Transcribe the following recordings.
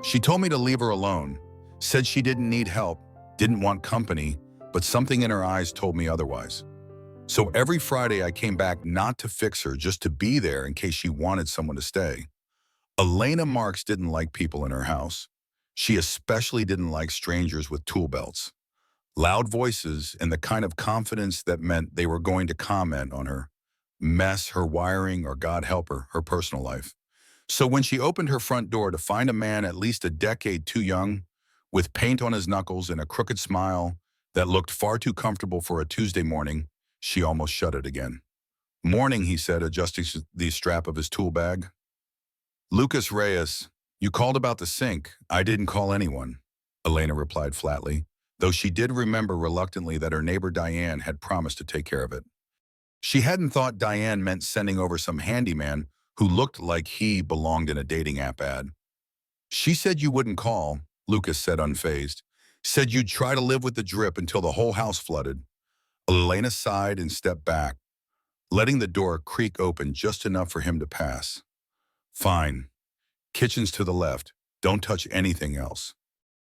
She told me to leave her alone, said she didn't need help, didn't want company, but something in her eyes told me otherwise. So every Friday I came back not to fix her, just to be there in case she wanted someone to stay. Elena Marks didn't like people in her house. She especially didn't like strangers with tool belts, loud voices, and the kind of confidence that meant they were going to comment on her mess, her wiring, or God help her personal life. So when she opened her front door to find a man at least a decade too young, with paint on his knuckles and a crooked smile that looked far too comfortable for a Tuesday morning, she almost shut it again. "Morning," he said, adjusting the strap of his tool bag. "Lucas Reyes, you called about the sink. I didn't call anyone," Elena replied flatly, though she did remember reluctantly that her neighbor Diane had promised to take care of it. She hadn't thought Diane meant sending over some handyman who looked like he belonged in a dating app ad. "She said you wouldn't call," Lucas said unfazed. "Said you'd try to live with the drip until the whole house flooded." Elena sighed and stepped back, letting the door creak open just enough for him to pass. "Fine. Kitchen's to the left. Don't touch anything else."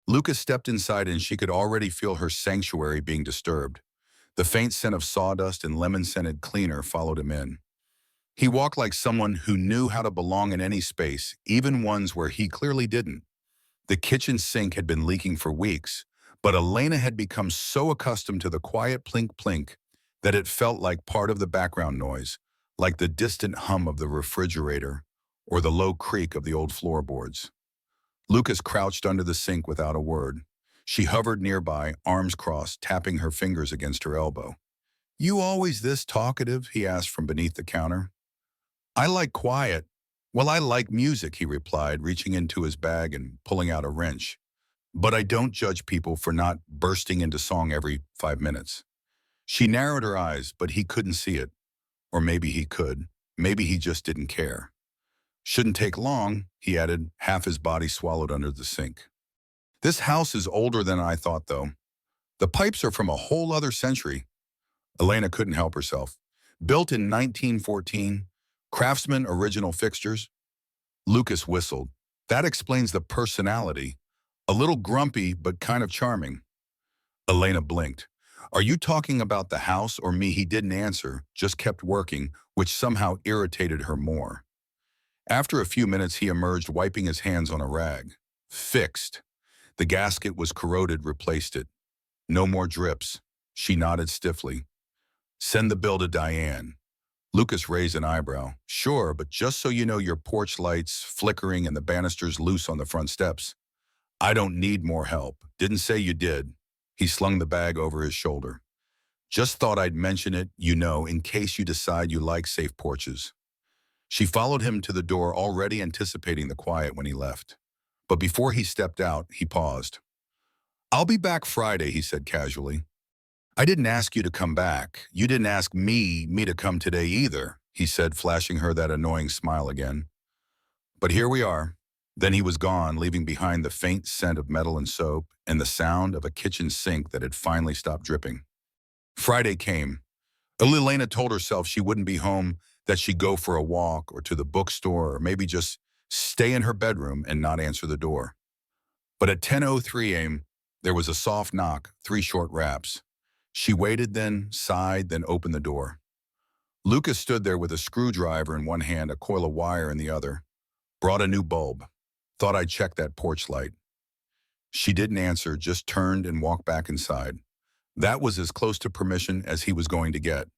Lucas stepped inside and she could already feel her sanctuary being disturbed. The faint scent of sawdust and lemon-scented cleaner followed him in. He walked like someone who knew how to belong in any space, even ones where he clearly didn't. The kitchen sink had been leaking for weeks, but Elena had become so accustomed to the quiet plink-plink that it felt like part of the background noise, like the distant hum of the refrigerator or the low creak of the old floorboards. Lucas crouched under the sink without a word. She hovered nearby, arms crossed, tapping her fingers against her elbow. "You always this talkative?" he asked from beneath the counter. "I like quiet." "Well, I like music," he replied, reaching into his bag and pulling out a wrench. "But I don't judge people for not bursting into song every 5 minutes." She narrowed her eyes, but he couldn't see it. Or maybe he could. Maybe he just didn't care. "Shouldn't take long," he added, half his body swallowed under the sink. "This house is older than I thought, though. The pipes are from a whole other century." Elena couldn't help herself. "Built in 1914, Craftsman original fixtures." Lucas whistled. "That explains the personality. A little grumpy, but kind of charming." Elena blinked. "Are you talking about the house or me?" He didn't answer, just kept working, which somehow irritated her more. After a few minutes, he emerged, wiping his hands on a rag. "Fixed. The gasket was corroded, replaced it. No more drips." She nodded stiffly. "Send the bill to Diane." Lucas raised an eyebrow. "Sure, but just so you know, your porch lights flickering and the banisters loose on the front steps." "I don't need more help. Didn't say you did." He slung the bag over his shoulder. "Just thought I'd mention it, in case you decide you like safe porches." She followed him to the door, already anticipating the quiet when he left. But before he stepped out, he paused. "I'll be back Friday," he said casually. "I didn't ask you to come back. You didn't ask me to come today either," he said, flashing her that annoying smile again. "But here we are." Then he was gone, leaving behind the faint scent of metal and soap and the sound of a kitchen sink that had finally stopped dripping. Friday came. Elena told herself she wouldn't be home, that she'd go for a walk or to the bookstore or maybe just stay in her bedroom and not answer the door. But at 10:03 a.m., there was a soft knock, 3 short raps. She waited, then sighed, then opened the door. Lucas stood there with a screwdriver in one hand, a coil of wire in the other. "Brought a new bulb. Thought I'd check that porch light." She didn't answer, just turned and walked back inside. That was as close to permission as he was going to get.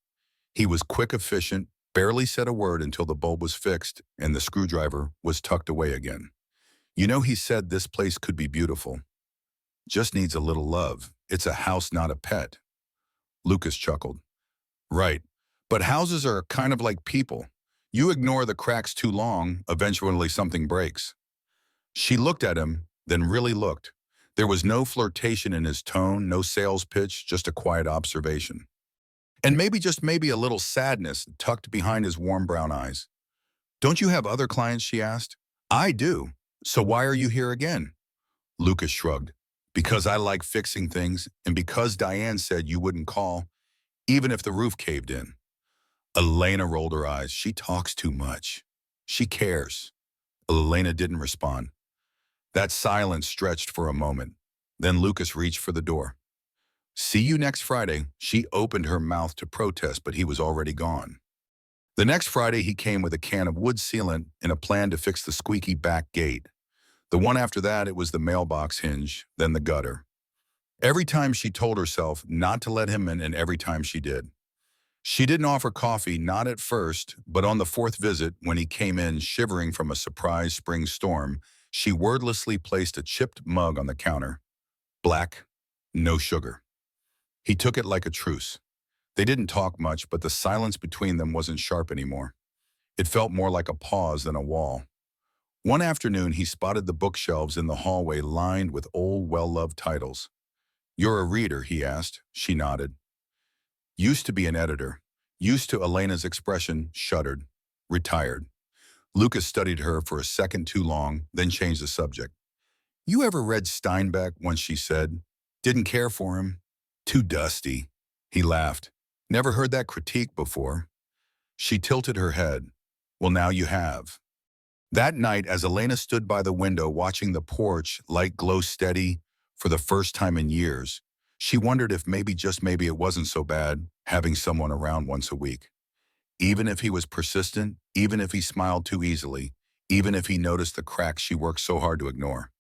He was quick, efficient, barely said a word until the bulb was fixed and the screwdriver was tucked away again. He said this place could be beautiful. Just needs a little love. It's a house, not a pet." Lucas chuckled. "Right. But houses are kind of like people. You ignore the cracks too long, eventually something breaks." She looked at him, then really looked. There was no flirtation in his tone, no sales pitch, just a quiet observation. And maybe a little sadness tucked behind his warm brown eyes. "Don't you have other clients?" she asked. "I do. So why are you here again?" Lucas shrugged. "Because I like fixing things, and because Diane said you wouldn't call, even if the roof caved in." Elena rolled her eyes. "She talks too much. She cares." Elena didn't respond. That silence stretched for a moment. Then Lucas reached for the door. "See you next Friday." She opened her mouth to protest, but he was already gone. The next Friday, he came with a can of wood sealant and a plan to fix the squeaky back gate. The one after that, it was the mailbox hinge, then the gutter. Every time she told herself not to let him in, and every time she did. She didn't offer coffee, not at first, but on the fourth visit, when he came in shivering from a surprise spring storm, she wordlessly placed a chipped mug on the counter. Black, no sugar. He took it like a truce. They didn't talk much, but the silence between them wasn't sharp anymore. It felt more like a pause than a wall. One afternoon, he spotted the bookshelves in the hallway lined with old, well-loved titles. "You're a reader?" he asked. She nodded. "Used to be an editor." Used to Elena's expression, shuddered. Retired. Lucas studied her for a second too long, then changed the subject. "You ever read Steinbeck?" once she said. "Didn't care for him. Too dusty." He laughed. "Never heard that critique before." She tilted her head. "Well, now you have." That night, as Elena stood by the window watching the porch light glow steady for the first time in years, she wondered if maybe, just maybe, it wasn't so bad having someone around once a week. Even if he was persistent, even if he smiled too easily, even if he noticed the cracks she worked so hard to ignore.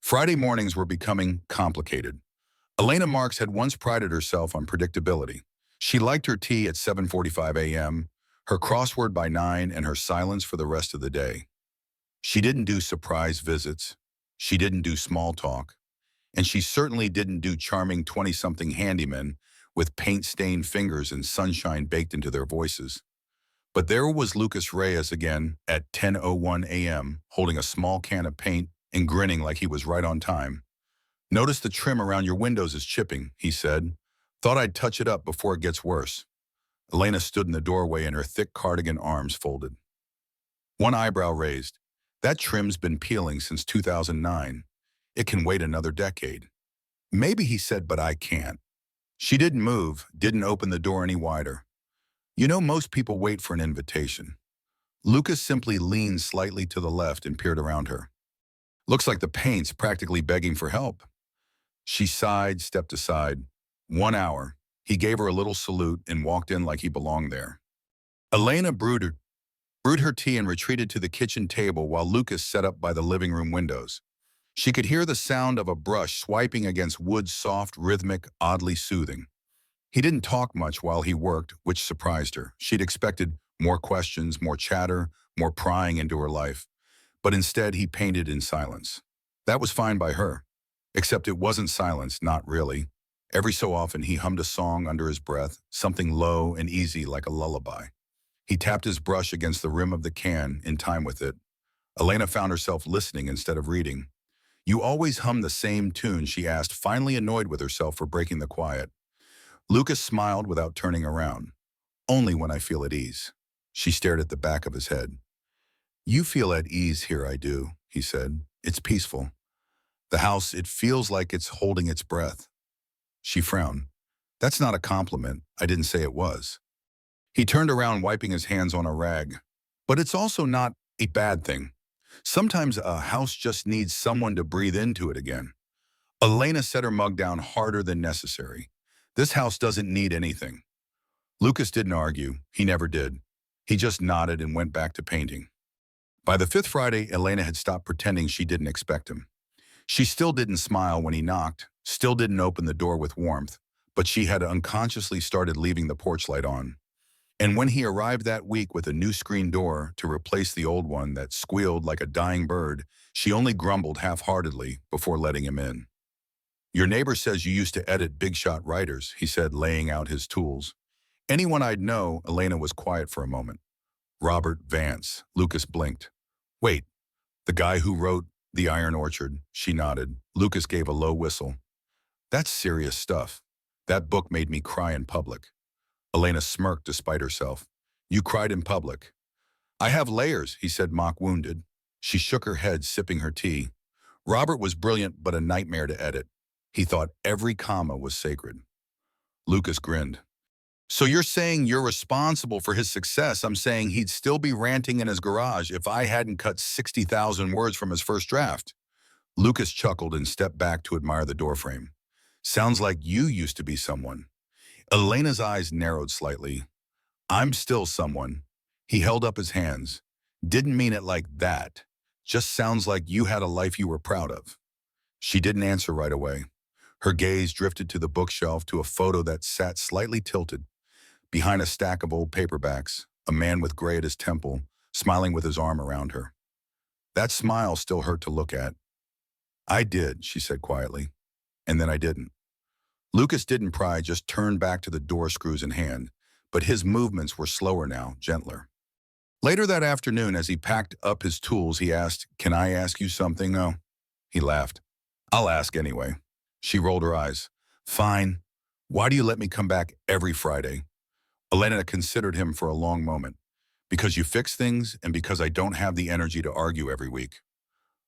Friday mornings were becoming complicated. Elena Marks had once prided herself on predictability. She liked her tea at 7:45 a.m., her crossword by 9, and her silence for the rest of the day. She didn't do surprise visits. She didn't do small talk. And she certainly didn't do charming 20-something handymen with paint-stained fingers and sunshine baked into their voices. But there was Lucas Reyes again at 10:01 a.m., holding a small can of paint and grinning like he was right on time. "Notice the trim around your windows is chipping," he said. "Thought I'd touch it up before it gets worse." Elena stood in the doorway and her thick cardigan arms folded. One eyebrow raised. "That trim's been peeling since 2009. It can wait another decade." "Maybe," he said, "but I can't." She didn't move, didn't open the door any wider. "You know, most people wait for an invitation." Lucas simply leaned slightly to the left and peered around her. "Looks like the paint's practically begging for help." She sighed, stepped aside. 1 hour. He gave her a little salute and walked in like he belonged there. Elena brewed her tea and retreated to the kitchen table while Lucas sat up by the living room windows. She could hear the sound of a brush swiping against wood, soft, rhythmic, oddly soothing. He didn't talk much while he worked, which surprised her. She'd expected more questions, more chatter, more prying into her life. But instead, he painted in silence. That was fine by her. Except it wasn't silence, not really. Every so often, he hummed a song under his breath, something low and easy like a lullaby. He tapped his brush against the rim of the can, in time with it. Elena found herself listening instead of reading. "You always hum the same tune?" she asked, finally annoyed with herself for breaking the quiet. Lucas smiled without turning around. "Only when I feel at ease." She stared at the back of his head. "You feel at ease here, I do," he said. "It's peaceful. The house, it feels like it's holding its breath." She frowned. "That's not a compliment. I didn't say it was." He turned around, wiping his hands on a rag. "But it's also not a bad thing. Sometimes a house just needs someone to breathe into it again." Elena set her mug down harder than necessary. "This house doesn't need anything." Lucas didn't argue. He never did. He just nodded and went back to painting. By the fifth Friday, Elena had stopped pretending she didn't expect him. She still didn't smile when he knocked, still didn't open the door with warmth, but she had unconsciously started leaving the porch light on. And when he arrived that week with a new screen door to replace the old one that squealed like a dying bird, she only grumbled half-heartedly before letting him in. "Your neighbor says you used to edit big-shot writers," he said, laying out his tools. "Anyone I'd know." Elena was quiet for a moment. "Robert Vance." Lucas blinked. "Wait, the guy who wrote The Iron Orchard?" She nodded. Lucas gave a low whistle. "That's serious stuff. That book made me cry in public." Elena smirked despite herself. "You cried in public?" "I have layers," he said, mock-wounded. She shook her head, sipping her tea. "Robert was brilliant, but a nightmare to edit. He thought every comma was sacred." Lucas grinned. "So you're saying you're responsible for his success? I'm saying he'd still be ranting in his garage if I hadn't cut 60,000 words from his first draft." Lucas chuckled and stepped back to admire the doorframe. Sounds like you used to be someone. Elena's eyes narrowed slightly. I'm still someone. He held up his hands. Didn't mean it like that. Just sounds like you had a life you were proud of. She didn't answer right away. Her gaze drifted to the bookshelf to a photo that sat slightly tilted. Behind a stack of old paperbacks, a man with gray at his temple, smiling with his arm around her. That smile still hurt to look at. I did, she said quietly. And then I didn't. Lucas didn't pry, just turned back to the door screws in hand, but his movements were slower now, gentler. Later that afternoon, as he packed up his tools, he asked, "Can I ask you something, though?" He laughed. "I'll ask anyway." She rolled her eyes. "Fine. Why do you let me come back every Friday?" Elena considered him for a long moment. "Because you fix things and because I don't have the energy to argue every week."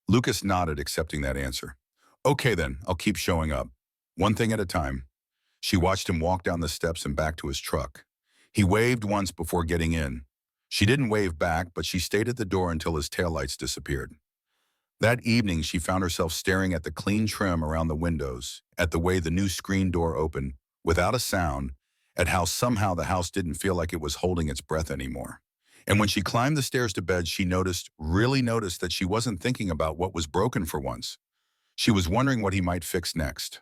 Lucas nodded, accepting that answer. "Okay then, I'll keep showing up. One thing at a time." She watched him walk down the steps and back to his truck. He waved once before getting in. She didn't wave back, but she stayed at the door until his taillights disappeared. That evening, she found herself staring at the clean trim around the windows, at the way the new screen door opened, without a sound, at how somehow the house didn't feel like it was holding its breath anymore. And when she climbed the stairs to bed, she really noticed that she wasn't thinking about what was broken for once. She was wondering what he might fix next.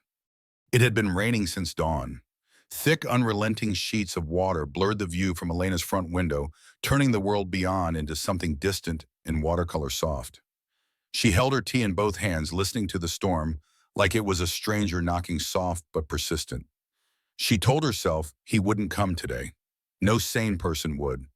It had been raining since dawn. Thick, unrelenting sheets of water blurred the view from Elena's front window, turning the world beyond into something distant and watercolor soft. She held her tea in both hands, listening to the storm like it was a stranger knocking soft but persistent. She told herself he wouldn't come today. No sane person would.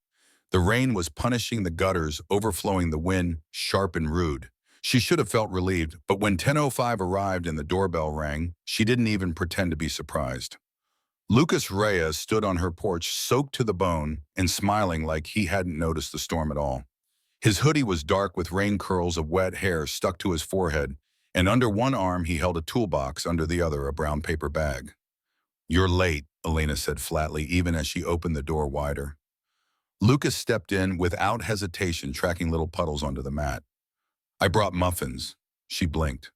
The rain was punishing the gutters, overflowing the wind, sharp and rude. She should have felt relieved, but when 10:05 arrived and the doorbell rang, she didn't even pretend to be surprised. Lucas Reyes stood on her porch, soaked to the bone and smiling like he hadn't noticed the storm at all. His hoodie was dark with rain curls of wet hair stuck to his forehead, and under one arm he held a toolbox, under the other a brown paper bag. "You're late," Elena said flatly, even as she opened the door wider. Lucas stepped in without hesitation, tracking little puddles onto the mat. "I brought muffins." She blinked.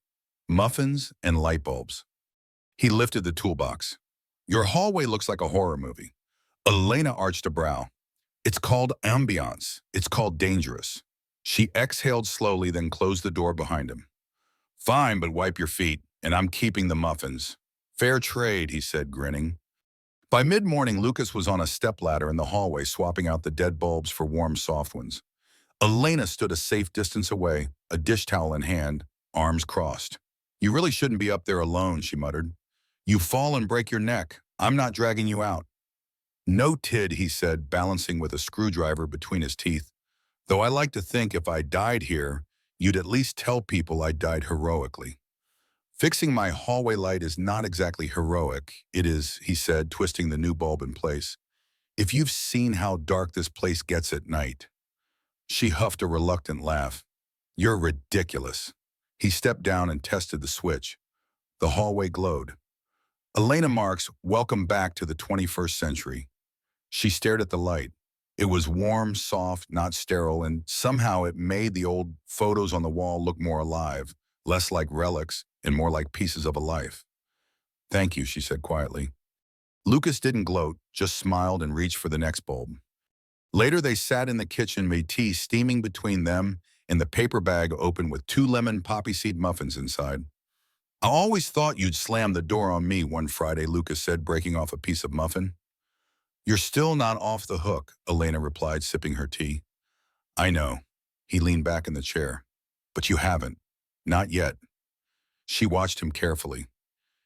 "Muffins and light bulbs." He lifted the toolbox. "Your hallway looks like a horror movie." Elena arched a brow. "It's called ambiance. It's called dangerous." She exhaled slowly, then closed the door behind him. "Fine, but wipe your feet, and I'm keeping the muffins." "Fair trade," he said, grinning. By mid-morning, Lucas was on a stepladder in the hallway, swapping out the dead bulbs for warm, soft ones. Elena stood a safe distance away, a dish towel in hand, arms crossed. "You really shouldn't be up there alone," she muttered. "You fall and break your neck. I'm not dragging you out." "No tid," he said, balancing with a screwdriver between his teeth. "Though I like to think if I died here, you'd at least tell people I died heroically." "Fixing my hallway light is not exactly heroic. It is," he said, twisting the new bulb in place. "If you've seen how dark this place gets at night." She huffed a reluctant laugh. "You're ridiculous." He stepped down and tested the switch. The hallway glowed. "Elena Marks, welcome back to the 21st century." She stared at the light. It was warm, soft, not sterile, and somehow it made the old photos on the wall look more alive, less like relics and more like pieces of a life. "Thank you," she said quietly. Lucas didn't gloat, just smiled and reached for the next bulb. Later, they sat in the kitchen, made tea steaming between them and the paper bag open with 2 lemon poppy seed muffins inside. "I always thought you'd slam the door on me," one Friday, Lucas said, breaking off a piece of muffin. "You're still not off the hook," Elena replied, sipping her tea. "I know." He leaned back in the chair. "But you haven't. Not yet." She watched him carefully.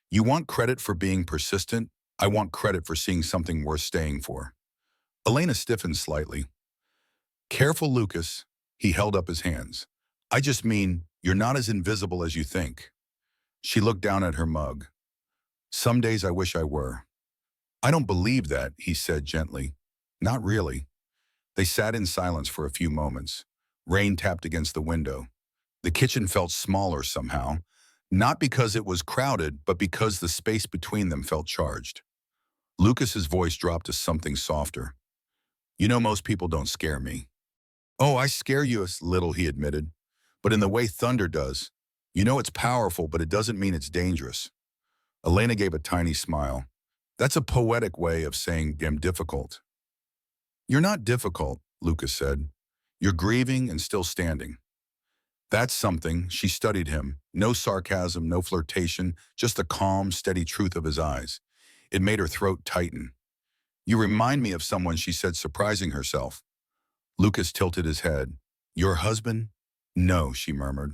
"You want credit for being persistent? I want credit for seeing something worth staying for." Elena stiffened slightly. "Careful, Lucas." He held up his hands. "I just mean, you're not as invisible as you think." She looked down at her mug. "Some days I wish I were." "I don't believe that," he said gently. "Not really." They sat in silence for a few moments. Rain tapped against the window. The kitchen felt smaller somehow, not because it was crowded, but because the space between them felt charged. Lucas's voice dropped to something softer. "You know, most people don't scare me." "Oh, I scare you a little," he admitted, "but in the way thunder does. You know it's powerful, but it doesn't mean it's dangerous. Elena gave a tiny smile. That's a poetic way of saying I'm difficult. You're not difficult, Lucas said. You're grieving and still standing. That's something. She studied him. No sarcasm, no flirtation, just the calm, steady truth of his eyes. It made her throat tighten. You remind me of someone, she said, surprising herself. Lucas tilted his head. Your husband? No, she murmured.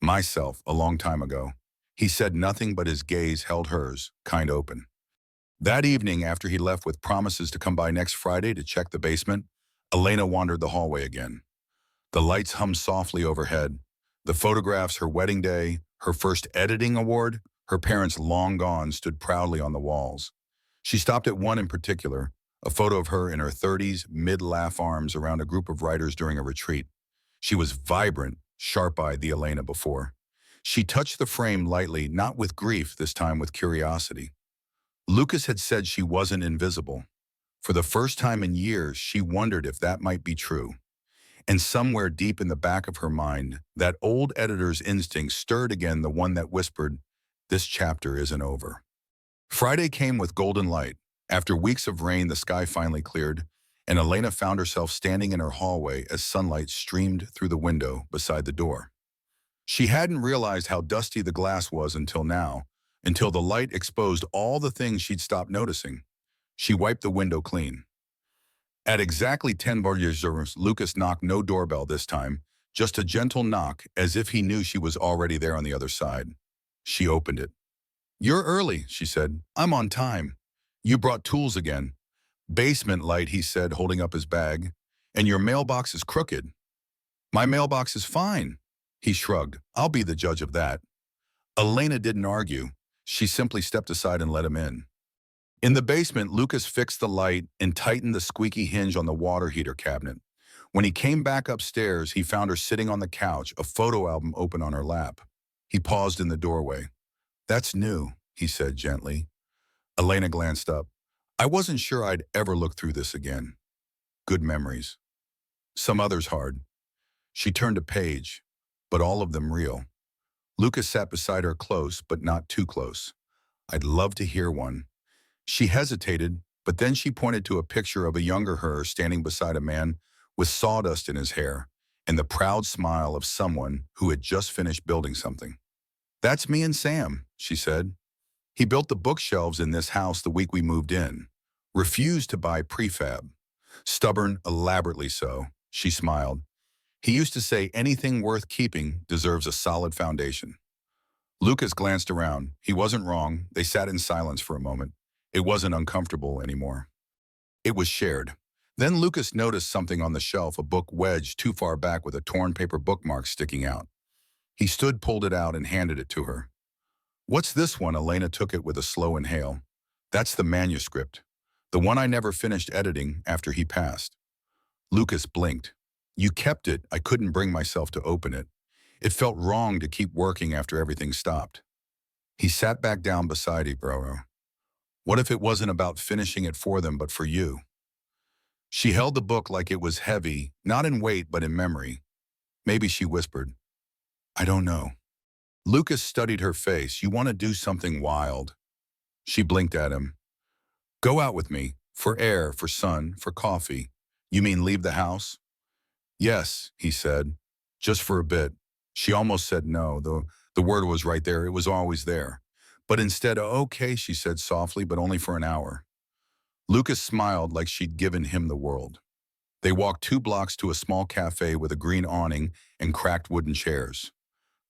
Myself, a long time ago. He said nothing, but his gaze held hers, kind open. That evening, after he left with promises to come by next Friday to check the basement, Elena wandered the hallway again. The lights hummed softly overhead. The photographs, her wedding day, her first editing award, her parents long gone, stood proudly on the walls. She stopped at one in particular, a photo of her in her 30s, mid-laugh arms around a group of writers during a retreat. She was vibrant, sharp-eyed the Elena before. She touched the frame lightly, not with grief, this time with curiosity. Lucas had said she wasn't invisible. For the first time in years, she wondered if that might be true. And somewhere deep in the back of her mind, that old editor's instinct stirred again, the one that whispered, this chapter isn't over. Friday came with golden light. After weeks of rain, the sky finally cleared, and Elena found herself standing in her hallway as sunlight streamed through the window beside the door. She hadn't realized how dusty the glass was until now, until the light exposed all the things she'd stopped noticing. She wiped the window clean. At exactly 10 Borges, Lucas knocked, no doorbell this time, just a gentle knock, as if he knew she was already there on the other side. She opened it. You're early, she said. I'm on time. You brought tools again. Basement light, he said, holding up his bag. And your mailbox is crooked. My mailbox is fine. He shrugged. I'll be the judge of that. Elena didn't argue. She simply stepped aside and let him in. In the basement, Lucas fixed the light and tightened the squeaky hinge on the water heater cabinet. When he came back upstairs, he found her sitting on the couch, a photo album open on her lap. He paused in the doorway. That's new, he said gently. Elena glanced up. I wasn't sure I'd ever look through this again. Good memories. Some others hard. She turned a page, but all of them real. Lucas sat beside her, close, but not too close. I'd love to hear one. She hesitated, but then she pointed to a picture of a younger her standing beside a man with sawdust in his hair and the proud smile of someone who had just finished building something. That's me and Sam, she said. He built the bookshelves in this house the week we moved in. Refused to buy prefab. Stubborn, elaborately so, she smiled. He used to say anything worth keeping deserves a solid foundation. Lucas glanced around. He wasn't wrong. They sat in silence for a moment. It wasn't uncomfortable anymore. It was shared. Then Lucas noticed something on the shelf, a book wedged too far back with a torn paper bookmark sticking out. He stood, pulled it out, and handed it to her. What's this one? Elena took it with a slow inhale. That's the manuscript. The one I never finished editing after he passed. Lucas blinked. You kept it. I couldn't bring myself to open it. It felt wrong to keep working after everything stopped. He sat back down beside her. What if it wasn't about finishing it for them, but for you? She held the book like it was heavy, not in weight, but in memory. Maybe, she whispered. I don't know. Lucas studied her face. You want to do something wild. She blinked at him. Go out with me. For air, for sun, for coffee. You mean leave the house? Yes, he said. Just for a bit. She almost said no, though the word was right there. It was always there. But instead, okay, she said softly, but only for an hour. Lucas smiled like she'd given him the world. They walked 2 blocks to a small cafe with a green awning and cracked wooden chairs.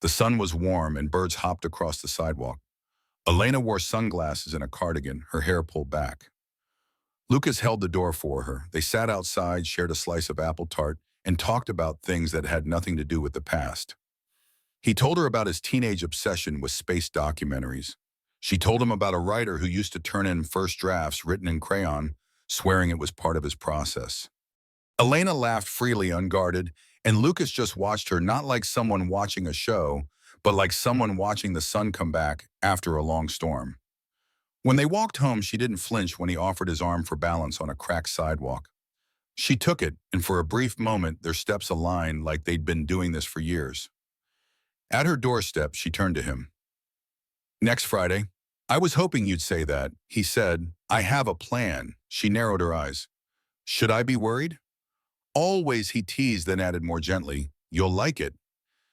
The sun was warm and birds hopped across the sidewalk. Elena wore sunglasses and a cardigan, her hair pulled back. Lucas held the door for her. They sat outside, shared a slice of apple tart, and talked about things that had nothing to do with the past. He told her about his teenage obsession with space documentaries. She told him about a writer who used to turn in first drafts written in crayon, swearing it was part of his process. Elena laughed freely, unguarded, and Lucas just watched her, not like someone watching a show, but like someone watching the sun come back after a long storm. When they walked home, she didn't flinch when he offered his arm for balance on a cracked sidewalk. She took it, and for a brief moment, their steps aligned like they'd been doing this for years. At her doorstep, she turned to him. Next Friday. I was hoping you'd say that, he said. I have a plan. She narrowed her eyes. Should I be worried? Always, he teased, then added more gently, you'll like it.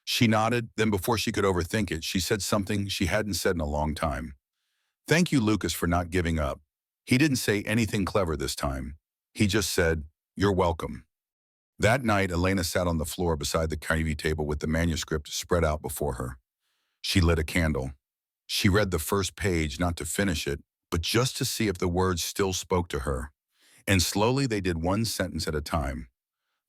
She nodded, then before she could overthink it, she said something she hadn't said in a long time. Thank you, Lucas, for not giving up. He didn't say anything clever this time. He just said, you're welcome. That night, Elena sat on the floor beside the coffee table with the manuscript spread out before her. She lit a candle. She read the first page, not to finish it, but just to see if the words still spoke to her. And slowly they did, one sentence at a time.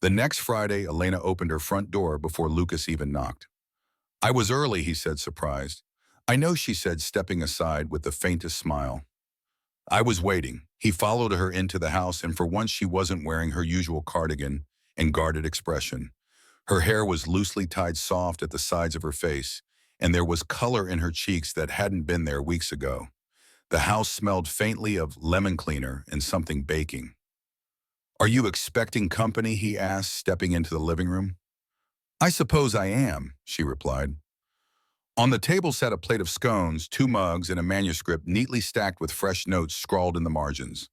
The next Friday, Elena opened her front door before Lucas even knocked. I was early, he said, surprised. I know, she said, stepping aside with the faintest smile. I was waiting. He followed her into the house, and for once she wasn't wearing her usual cardigan and guarded expression. Her hair was loosely tied soft at the sides of her face, and there was color in her cheeks that hadn't been there weeks ago. The house smelled faintly of lemon cleaner and something baking. Are you expecting company? He asked, stepping into the living room. I suppose I am, she replied. On the table sat a plate of scones, 2 mugs, and a manuscript neatly stacked with fresh notes scrawled in the margins.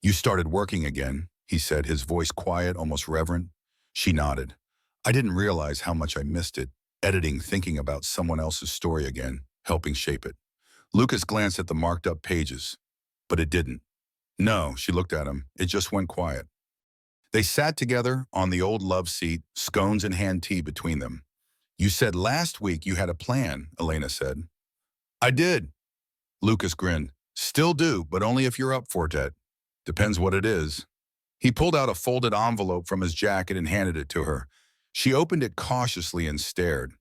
You started working again, he said, his voice quiet, almost reverent. She nodded. I didn't realize how much I missed it, editing, thinking about someone else's story again, helping shape it. Lucas glanced at the marked-up pages, but it didn't. No, she looked at him. It just went quiet. They sat together on the old love seat, scones and hand tea between them. You said last week you had a plan, Elena said. I did. Lucas grinned. Still do, but only if you're up for it. Depends what it is. He pulled out a folded envelope from his jacket and handed it to her. She opened it cautiously and stared.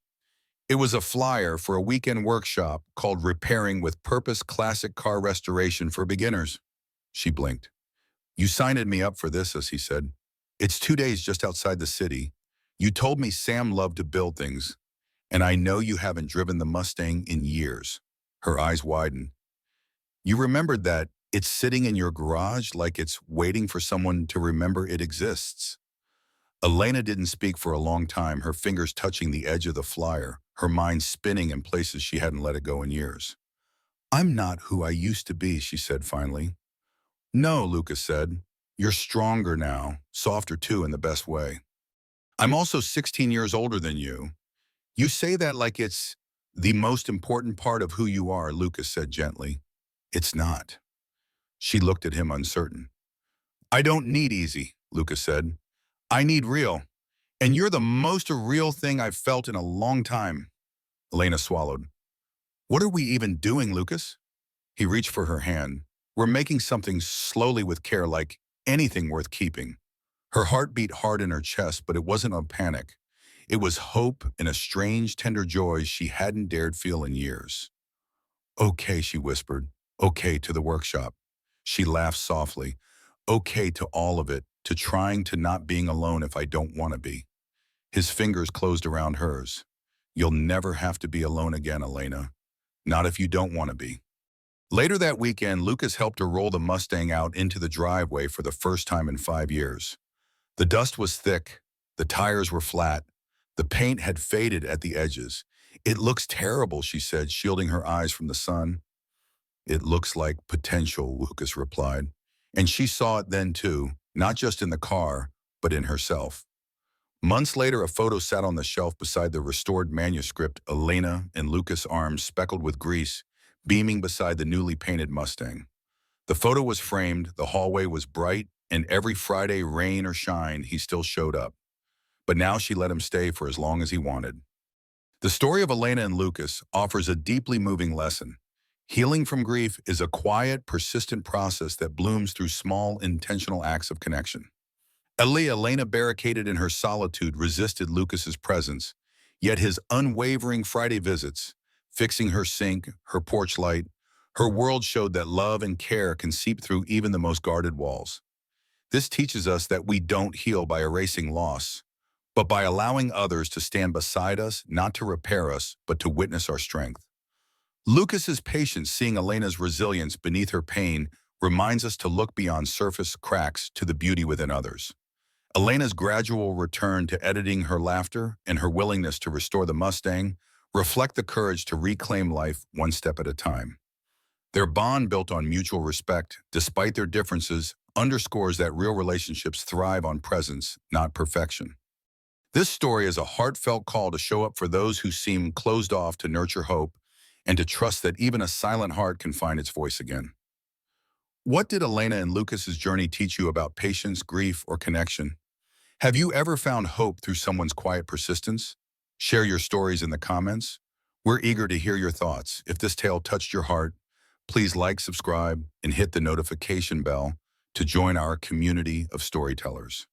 It was a flyer for a weekend workshop called Repairing with Purpose Classic Car Restoration for Beginners. She blinked. You signed me up for this, as he said. It's 2 days just outside the city. You told me Sam loved to build things, and I know you haven't driven the Mustang in years. Her eyes widened. You remembered that it's sitting in your garage like it's waiting for someone to remember it exists. Elena didn't speak for a long time, her fingers touching the edge of the flyer, her mind spinning in places she hadn't let it go in years. I'm not who I used to be, she said finally. No, Lucas said. You're stronger now, softer too in the best way. I'm also 16 years older than you. You say that like it's the most important part of who you are, Lucas said gently. It's not. She looked at him uncertain. I don't need easy, Lucas said. I need real. And you're the most real thing I've felt in a long time. Elena swallowed. What are we even doing, Lucas? He reached for her hand. We're making something slowly with care, like anything worth keeping. Her heart beat hard in her chest, but it wasn't a panic. It was hope and a strange, tender joy she hadn't dared feel in years. Okay, she whispered. Okay to the workshop. She laughed softly. Okay to all of it, to trying, to not being alone if I don't want to be. His fingers closed around hers. You'll never have to be alone again, Elena. Not if you don't want to be. Later that weekend, Lucas helped her roll the Mustang out into the driveway for the first time in 5 years. The dust was thick. The tires were flat. The paint had faded at the edges. It looks terrible, she said, shielding her eyes from the sun. It looks like potential, Lucas replied. And she saw it then too, not just in the car, but in herself. Months later, a photo sat on the shelf beside the restored manuscript, Elena in Lucas' arms speckled with grease, beaming beside the newly painted Mustang. The photo was framed, the hallway was bright, and every Friday, rain or shine, he still showed up. But now she let him stay for as long as he wanted. The story of Elena and Lucas offers a deeply moving lesson. Healing from grief is a quiet, persistent process that blooms through small, intentional acts of connection. Elena, barricaded in her solitude, resisted Lucas's presence, yet his unwavering Friday visits, fixing her sink, her porch light, her world showed that love and care can seep through even the most guarded walls. This teaches us that we don't heal by erasing loss, but by allowing others to stand beside us, not to repair us, but to witness our strength. Lucas's patience, seeing Elena's resilience beneath her pain, reminds us to look beyond surface cracks to the beauty within others. Elena's gradual return to editing, her laughter, and her willingness to restore the Mustang reflect the courage to reclaim life one step at a time. Their bond, built on mutual respect, despite their differences, underscores that real relationships thrive on presence, not perfection. This story is a heartfelt call to show up for those who seem closed off, to nurture hope, and to trust that even a silent heart can find its voice again. What did Elena and Lucas's journey teach you about patience, grief, or connection? Have you ever found hope through someone's quiet persistence? Share your stories in the comments. We're eager to hear your thoughts. If this tale touched your heart, please like, subscribe, and hit the notification bell to join our community of storytellers.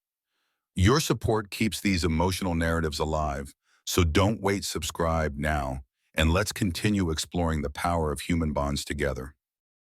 Your support keeps these emotional narratives alive, so don't wait, subscribe now, and let's continue exploring the power of human bonds together.